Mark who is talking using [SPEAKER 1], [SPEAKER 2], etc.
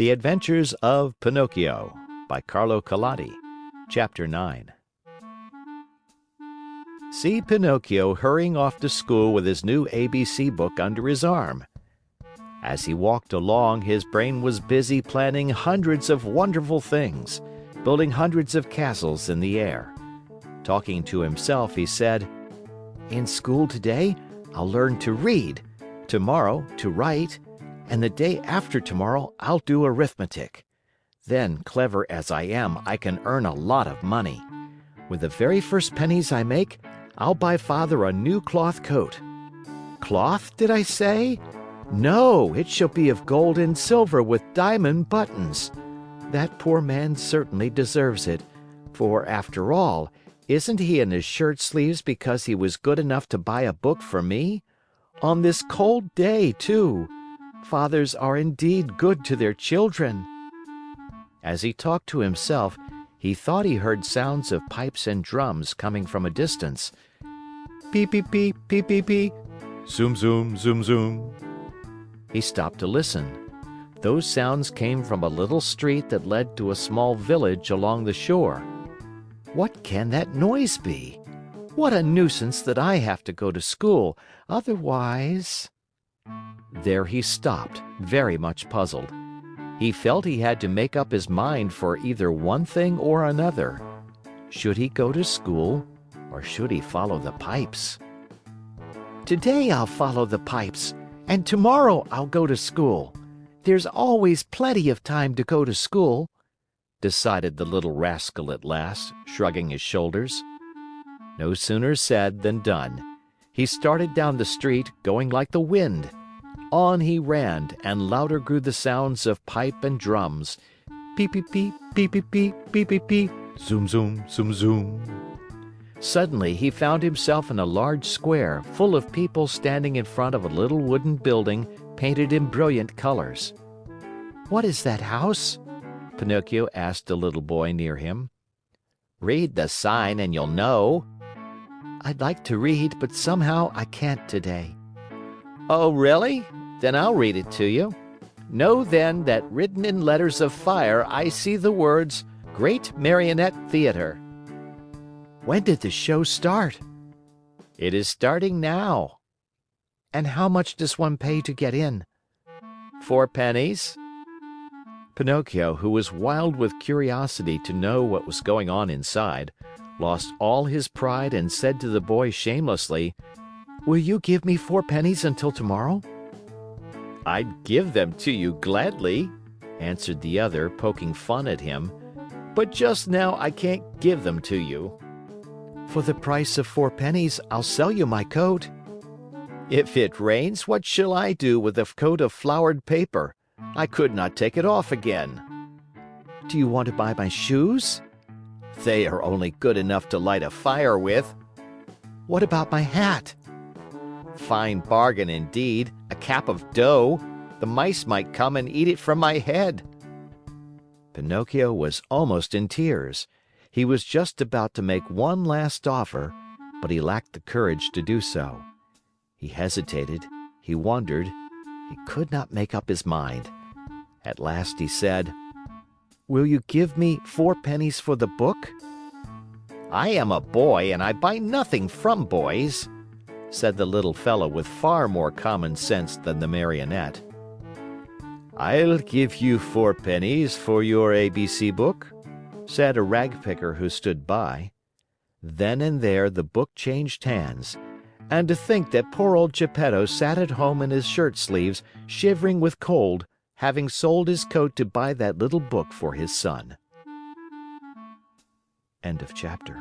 [SPEAKER 1] The Adventures of Pinocchio by Carlo Collodi. Chapter 9. See Pinocchio hurrying off to school with his new ABC book under his arm. As he walked along, his brain was busy planning hundreds of wonderful things, building hundreds of castles in the air. Talking to himself, he said, "In school today, I'll learn to read, tomorrow to write, and the day after tomorrow I'll do arithmetic. Then, clever as I am, I can earn a lot of money. With the very first pennies I make, I'll buy Father a new cloth coat. Cloth, did I say? No, it shall be of gold and silver with diamond buttons. That poor man certainly deserves it, for after all, isn't he in his shirt sleeves because he was good enough to buy a book for me? On this cold day, too. Fathers are indeed good to their children." As he talked to himself, he thought he heard sounds of pipes and drums coming from a distance. Beep, beep, beep, beep, beep, beep. Zoom, zoom, zoom, zoom. He stopped to listen. Those sounds came from a little street that led to a small village along the shore. What can that noise be? What a nuisance that I have to go to school. Otherwise... There he stopped, very much puzzled. He felt he had to make up his mind for either one thing or another. Should he go to school, or should he follow the pipes? "Today I'll follow the pipes, and tomorrow I'll go to school. There's always plenty of time to go to school," decided the little rascal at last, shrugging his shoulders. No sooner said than done. He started down the street, going like the wind. On he ran, and louder grew the sounds of pipe and drums. Beep, beep, beep, beep, beep, beep, beep, beep, beep. Zoom, zoom, zoom, zoom. Suddenly, he found himself in a large square, full of people standing in front of a little wooden building painted in brilliant colors. "What is that house?" Pinocchio asked a little boy near him. "Read the sign and you'll know." "I'd like to read, but somehow I can't today." "Oh, really? Then I'll read it to you. Know then that written in letters of fire I see the words, 'Great Marionette Theater.'" "When did the show start?" "It is starting now." "And how much does one pay to get in?" "4 pennies." Pinocchio, who was wild with curiosity to know what was going on inside, lost all his pride and said to the boy shamelessly, "Will you give me 4 pennies until tomorrow?" "I'd give them to you gladly," answered the other, poking fun at him, "but just now I can't give them to you." "For the price of 4 pennies, I'll sell you my coat." "If it rains, what shall I do with a coat of flowered paper? I could not take it off again." "Do you want to buy my shoes?" "They are only good enough to light a fire with." "What about my hat?" "Fine bargain indeed, a cap of dough. The mice might come and eat it from my head." Pinocchio was almost in tears. He was just about to make one last offer, but he lacked the courage to do so. He hesitated, he wondered, he could not make up his mind. At last he said, "Will you give me 4 pennies for the book?" "I am a boy and I buy nothing from boys," said the little fellow with far more common sense than the Marionette. "I'll give you 4 pennies for your ABC book," said a ragpicker who stood by. Then and there the book changed hands. And to think that poor old Geppetto sat at home in his shirt sleeves, shivering with cold, having sold his coat to buy that little book for his son. End of chapter.